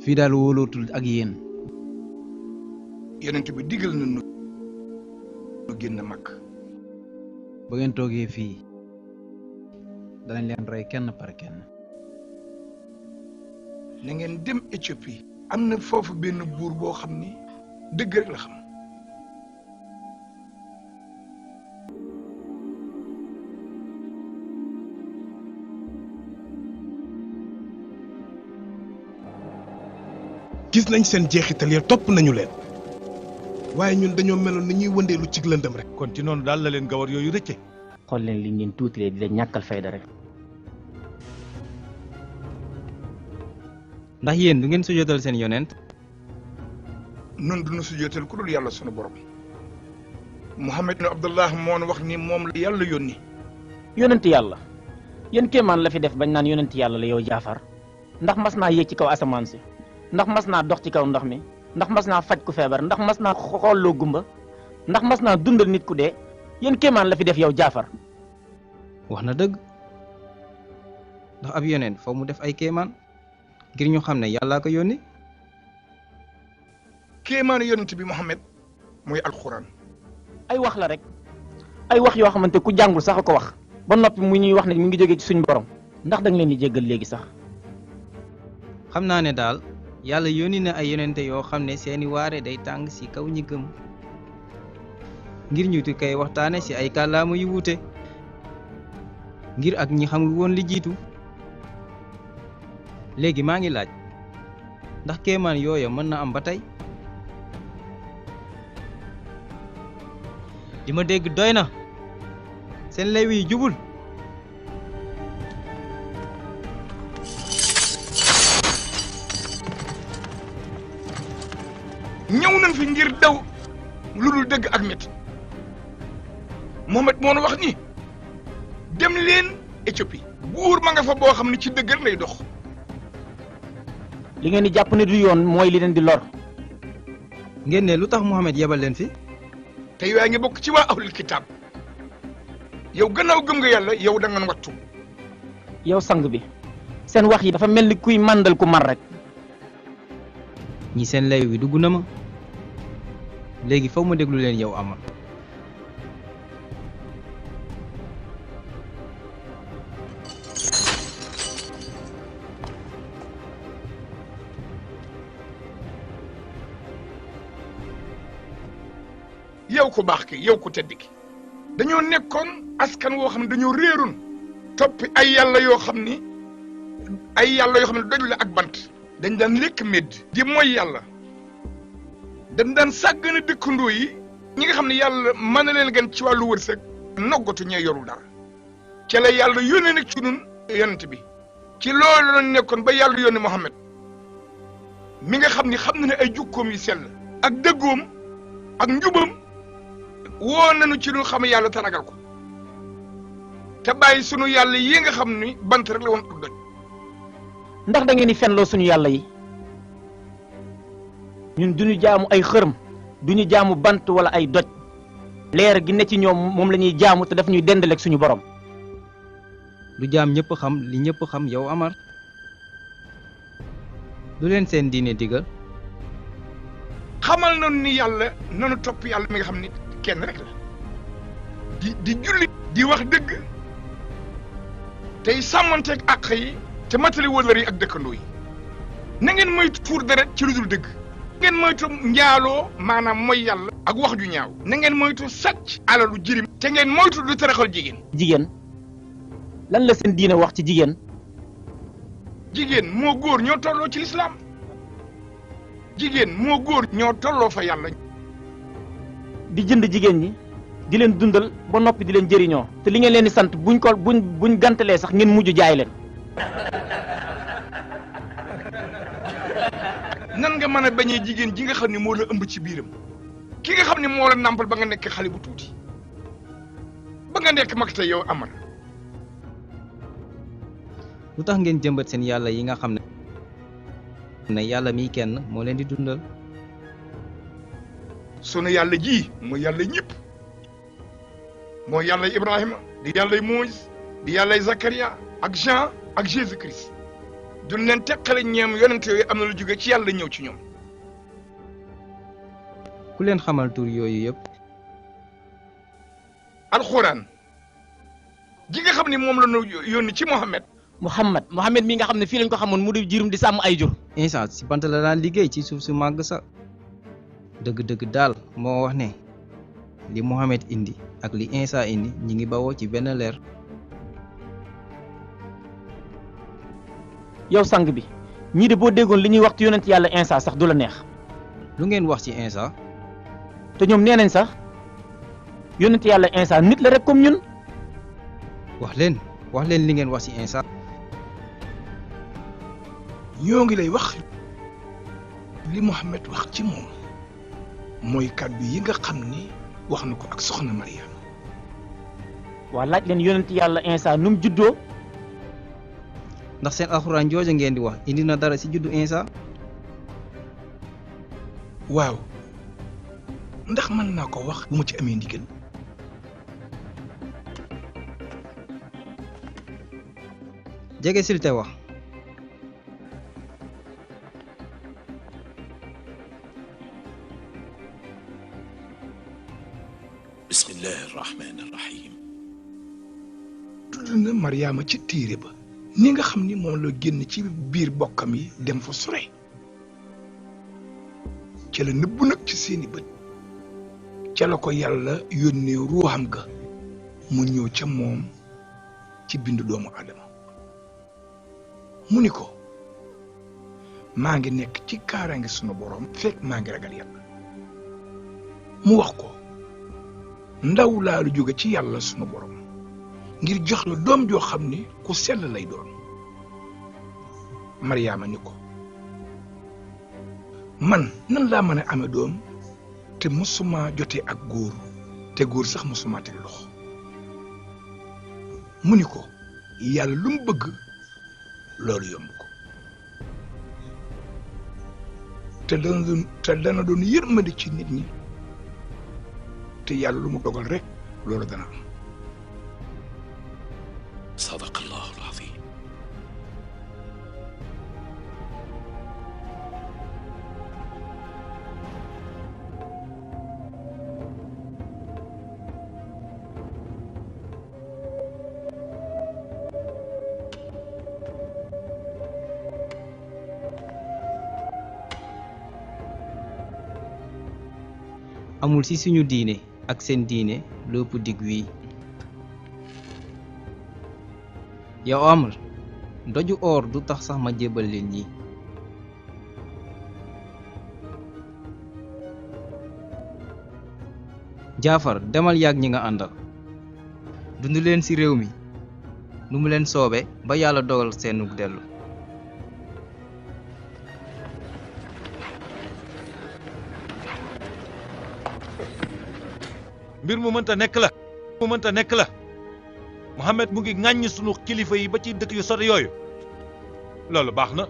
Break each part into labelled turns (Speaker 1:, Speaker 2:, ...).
Speaker 1: fii daal wóolootul ak yéen.
Speaker 2: yonent bi digal na nu génn mag.
Speaker 1: ba ngeen toogee fii danañ leen rey kenn par kenn.
Speaker 2: na ngeen dem Éthiopie. am na foofu benn buur boo xam ni dëgg rek la xam.
Speaker 3: gis nañ seen jeexital ya topp nañu leen waaye ñun dañoo meloon ni ñuy wëndeelu ci lëndëm rek.
Speaker 4: kon ci noonu daal la leen gawar yooyu rëcce.
Speaker 5: xool leen li ngeen tuutilee di leen ñàkkal fayda rek.
Speaker 6: ndax yéen du ngeen sujjóotal seen yonent.
Speaker 2: nun du nu sujjóotal ku dul yàlla sunu borom. Muhammad ibn Abdullah moo wax ni moom la yàlla yónni.
Speaker 5: yonent yàlla yéen kéemaan la fi def bañ naan yonent yàlla la yow Jaafar ndax mas naa yéeg ci kaw asamaan si ndax mas naa dox ci kaw ndox mi ndax mas naa faj ku feebar ndax mas naa xoolloo gumba ndax mas naa dundal nit ku dee yéen kéemaan la fi def yow Jaafar.
Speaker 6: wax na dëgg ndax ab yonent foo mu def ay kéemaan ngir ñu xam ne yàllaa ko yónni.
Speaker 2: kéemaanu yonent bi Muhammad mooy alxuraan.
Speaker 5: ay wax la rek ay wax yoo xamante ku jàngul sax a ko wax ba noppi mu ñuy wax ne mu ngi jógee ci suñ borom ndax da nga leen di jéggal léegi sax.
Speaker 6: xam naa ne daal yàlla yónni na ay yonente yoo xam ne seeni waare day tàng ci kaw ñi gëm ngir ñu di koy waxtaane ci ay kàllaama yu wuute ngir ak ñi xamul woon li jiitu. léegi maa ngi laaj ndax kéemaan yooya mën na am ba tey. li ma dégg doy na seen lay wi jubul.
Speaker 2: ñëw nañ fi ngir daw lu dul dëgg ak métti Muhammad moo wax ni dem leen Éthiopie buur ma nga fa boo xam ne ci dëgg lay dox.
Speaker 5: li ngeen di jàpp ne du yoon mooy li leen di lor.
Speaker 6: ngeen ne lu tax Muhammad yebal leen fi.
Speaker 2: te yaa ngi bokk ci waa ahlul kitaab yow gannaaw gëm nga yàlla yow da nga wattu.
Speaker 5: yow sang bi seen wax yi dafa mel ni kuy màndal ku mar rek.
Speaker 6: ñi seen lay wi dugg na ma léegi faw ma déglu leen yow Amar.
Speaker 2: yow ku baax ki yow ku tedd ki dañoo nekkoon askan woo xam ne dañoo réeroon toppi ay yàlla yoo xam ne doj la ak bant dañ daan lekk medd di mooy yàlla dañ daan sàggane dëkkandoo yi ñi nga xam ne yàlla mën na leen gan ci wàllu wërsëg noggatu ñee yorul dara ca la yàlla yónnee nag ci nun yonent bi ci loolu la nekkoon ba yàlla yónnee Muhammad mi nga xam na ne ay jukkoom yi sell ak dëggoom ak njubam woo nañu ci lu xam yàlla te ragal ko te bàyyi sunu yàlla yi nga xam ni bant rek la woon ak doj.
Speaker 5: ndax da ngeen di fenloo suñu yàlla yi ñun duñu jaamu ay xërëm duñu jaamu bant wala ay doj leer gi ne ci ñoom moom la ñuy jaamu te daf ñuy dendaleeg suñu borom.
Speaker 6: lu jaam ñëpp xam li ñëpp xam yow Amar du leen seen diine digal.
Speaker 2: xamal nañu ni yàlla nanu topp yàlla mi nga xam ni kenn rek la di julli di wax dëgg tey sàmmanteeg àq yi te matali wëllër yi ak dëkkandoo yi na ngeen moytu tuur deret ci lu dul dëgg ngeen moytu njaaloo maanaam mooy yàlla ak wax ju ñaaw na ngeen moytu sàcc alalu jirim te ngeen moytu lu taraxal jigéen
Speaker 5: lan la seen diine wax ci
Speaker 2: jigéen moo góor ñoo tolloo ci lislaam jigéen moo góor ñoo tolloo fa yàlla
Speaker 5: di jënd jigéen ñi di leen dundal ba noppi di leen jëriñoo te li ngeen leen di sant buñ gantalee sax ngeen mujj jaay leen.
Speaker 2: nan nga mën a bañee jigéen ji nga xam ne moo la ëmb ci biiram ki nga xam ne moo la nàmpal ba nga nekk xale bu tuuti ba nga nekk mag tey yow Amar.
Speaker 6: lu tax ngeen jëmbat seen yàlla yi nga xam ne yàlla mi kenn moo leen di dundal.
Speaker 2: sunu yàlla ji mooy yàlla ñëpp mooy yàlla Ibrahima di yàlla Moïse di yàlla Zakaria ak Jean ak Jésus Christ duñ leen teqale ñeem yonent yooyu am na lu jóge ci yàlla ñëw ci ñoom.
Speaker 6: ku leen xamal tur yooyu yëpp.
Speaker 2: alxuraan ji nga xam ni moom la ñu yónni ci Muhammad
Speaker 5: mi nga xam ne fii lañ ko xamoon mu di jirum di sàmm ay jur.
Speaker 6: Isa si bant la daan liggéey ci suuf su màgg sa dëgg-dëgg daal moo wax ne li Muhammad indi ak li Isa indi ñi ngi bawoo ci benn leer.
Speaker 5: yow sang bi ñii de boo déggoon li ñuy wax ci yonent yàlla Isa sax du la neex.
Speaker 6: lu ngeen wax ci Isa.
Speaker 5: te ñoom nee nañ sax yonent yàlla Isa nit la rek comme ñun.
Speaker 6: wax leen li ngeen wax ci Isa.
Speaker 3: ñoo ngi lay wax li Muhammad wax ci moom mooy kàddu yi nga xam ni wax na ko ak soxna Mariam.
Speaker 5: waa laaj leen yonent yàlla Isa nu mu juddoo.
Speaker 6: ndax seen alxuraan jooja ngeen di wax indi na dara ci juddu Isa.
Speaker 3: waaw ndax mën naa ko wax bu ma ci amee ndigal.
Speaker 6: jege sil te wax.
Speaker 7: bismillahi rahmaani rahim.
Speaker 3: tudd na Mariama ci téere ba ni nga xam ni moom la génn ci biir bokkam yi dem fa sore ca la nëbbu nag ci seeni bët ca la ko yàlla yónnee ruuxam ga mu ñëw ca moom ci bindu doomu Adama mu ni ko maa ngi nekk ci kaaraange sunu borom fekk maa ngi ragal yàlla mu wax ko ndaw laa lu jóge ci yàlla sunu borom ngir jox la doom joo xam ni ku sell lay doon. Mariama ni ko man nan laa mën a amee doom te mosuma jotee ak góor te góor sax mosuma teg loxo mu ni ko yàlla lu mu bëgg loolu yomb ko te dana doon yërmande ci nit ñi te yàlla lu mu dogal rek loolu dana am.
Speaker 7: sadaqallahu al-azim.
Speaker 6: amul ci suñu diine ak seen diine lépp dig wii. yow amul doju or du tax sax ma jébbal leen ñi. Jaafar demal yàgg ñi nga àndal dund leen ci réew mi nu mu leen soobe ba yàlla dogal seenug dellu.
Speaker 4: mbir mu mënta nekk la Muhammad mu ngi ŋàññ sunu kilifa yi ba ci dëkk yu sori yooyu loolu baax na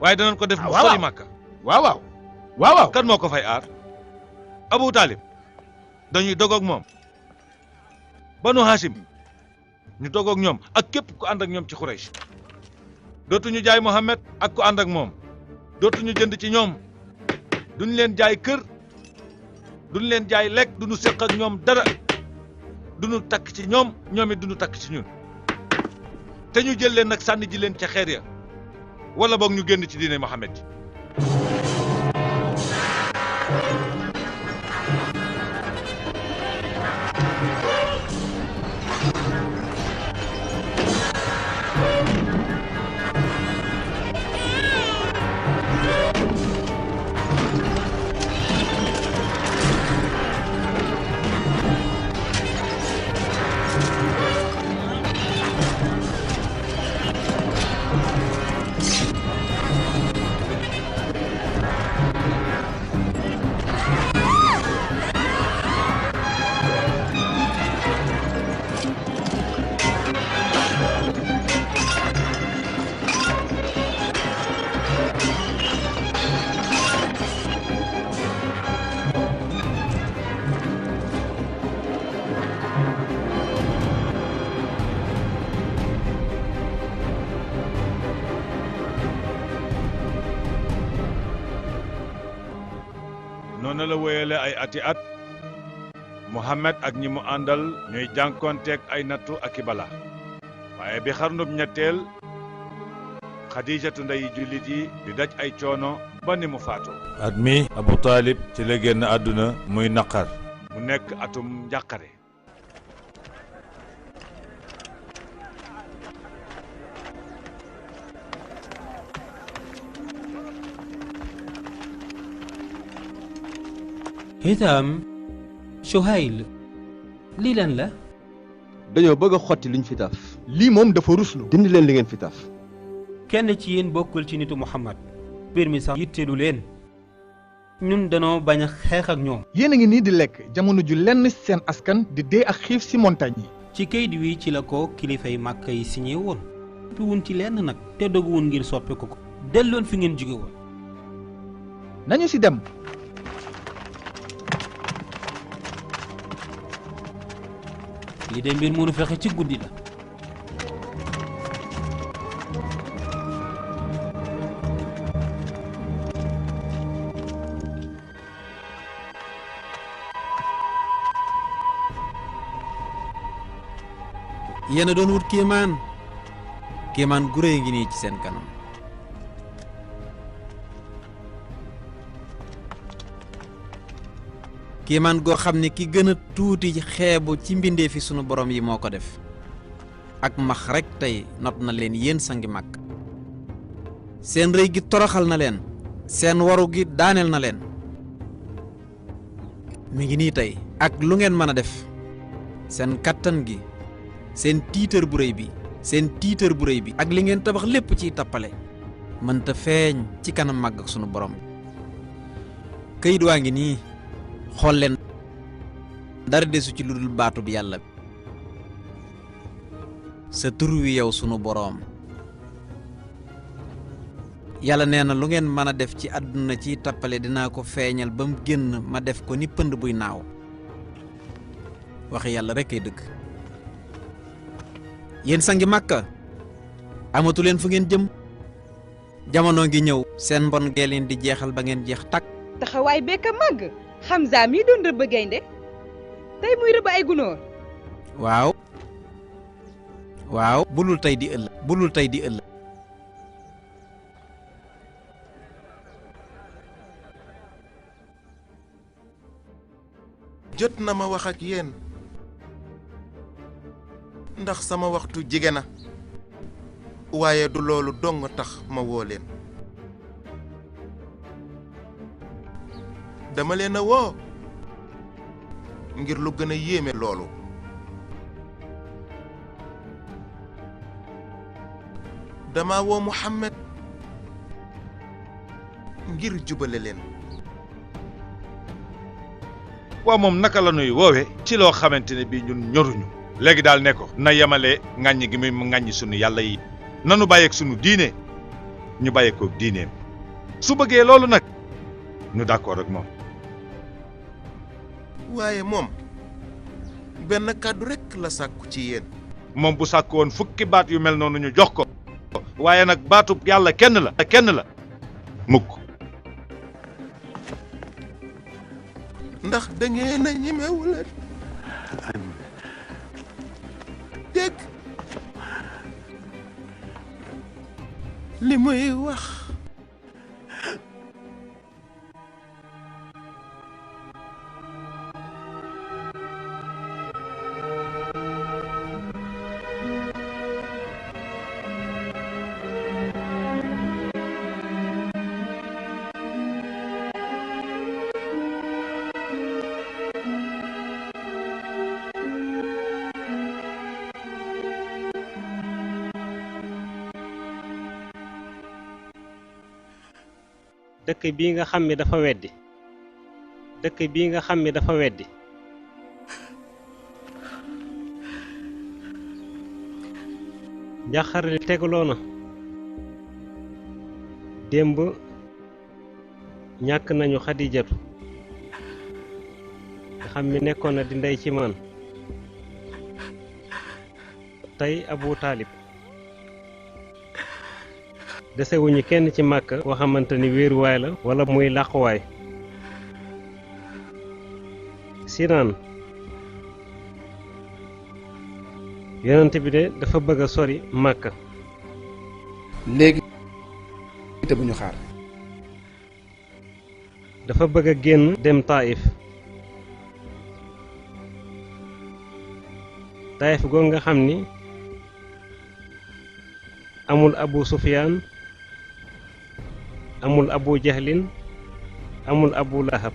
Speaker 4: waaye danañ ko def mu sori Màkka.
Speaker 2: waaw
Speaker 4: kan moo ko fay aar Abu Talib dañuy dogoog moom Banu Hashim ñu dogoog ñoom ak képp ku ànd ak ñoom ci Quraysh dootuñu jaay Muhammad ak ku ànd ak moom dootuñu jënd ci ñoom duñ leen jaay kër duñ leen jaay lekk duñu séq ak ñoom dara duñu takk ci ñoom ñoom it duñu takk ci ñun te ñu jël leen nag sànni ji leen ca xeer ya wala boog ñu génn ci diine Muhammad ji. noonu la wéyale ay ati at Muhammad ak ñi mu àndal ñuy jànkonteeg ay nattu ak i bala waaye bi xarnub ñetteel Xadijatu ndeyi jullit yi di daj ay coono ba ni mu faatoo. at mi Abu Talib ci la génn àdduna muy naqar mu nekk atum njàqare.
Speaker 8: Hitam Suhayl lii lan la.
Speaker 9: dañoo bëgg a xotti liñ fi taf. lii moom dafa ruslu. dindi leen li ngeen fi taf.
Speaker 8: kenn ci yéen bokkul ci nitu Muhammad mbir mi sax yitteelu leen ñun danoo bañ a xeex ak ñoom.
Speaker 3: yéen a ngi nii di lekk jamono ju lenn seen askan di dee ak xiif ci montagne yi.
Speaker 8: ci kayit wi ci la ko kilifay Màkka yi signé woon soppiwun ci lenn nag te doguwun ngir soppiku ko delloon fi ngeen jóge woon.
Speaker 3: nañu ci dem.
Speaker 8: lii de mbir mënu fexe ci guddi la.
Speaker 10: yéen a doon wut kéemaan gu réy ngi nii ci seen kanam. kéemaan goo xam ne ki gën a tuuti xeebu ci mbindee fi sunu borom yi moo ko def ak max rekk tey not na leen yéen sangi mag seen rëy gi toroxal na leen seen waru gi daaneel na leen mi ngi nii tey ak lu ngeen mën a def seen kattan gi seen tiitër bu rëy bi ak li ngeen tabax lépp ciy tappale mënta feeñ ci kanam màgg ak sunu borom këyit waa ngi nii xool leen dara desu ci lu dul baatu bi yàlla sa tur wi yow sunu boroom yàlla nee na lu ngeen mën a def ci àdduna ciy tappale dinaa ko feeñal ba mu génn ma def ko ni pënd buy naaw waxi yàlla rekk ay dëgg yéen sangi Màkka amatu leen fu ngeen jëm jamono ngi ñëw seen mbon gee leen di jeexal ba ngeen jeex takk
Speaker 11: taxawaay bekk a màgg Hamza mii doon rëbb gaynde tey muy rëbb ay gunóor.
Speaker 10: waaw bulul tey di ëllëg
Speaker 12: jot na ma wax ak yéen ndax sama waxtu jige na waaye du loolu dong tax ma woo leen dama leen a woo ngir lu gën a yéeme loolu dama woo Muhammad ngir jubale leen
Speaker 4: waa moom naka la nuy woowe ci loo xamante ne bii ñun ñoruñu léegi daal ne ko na yemale ŋàññi gi muy ŋàññi sunu yàlla yi nanu bàyyeeg sunu diine ñu bàyyeekoog diineem su bëggee loolu nag ñu d'accord ak moom
Speaker 12: waaye moom benn kàddu rekk la sàkku ci yéen
Speaker 4: moom bu sàkku woon fukki baat yu mel noonu ñu jox ko waaye nag baatub yàlla kenn la mukk
Speaker 12: ndax dangeen a ñemewula dégg li muy wax
Speaker 13: dëkk bii nga xam ni dafa weddi njàqare li tegaloo na démb ñàkk nañu Xadijatu nga xam ni nekkoon na di ndey ci man tey Abu Taalib desewuñu kenn ci Màkka koo xamante ni wéeruwaay la wala muy làquwaay si naan yonent bi de dafa bëgg a sori Màkka.
Speaker 14: léegi te bu ñu xaar.
Speaker 13: dafa bëgg a génn dem Taïf. Taïf goo nga xam ni amul Abu Sufyaan amul Abu Jahlin amul Abu Lahab.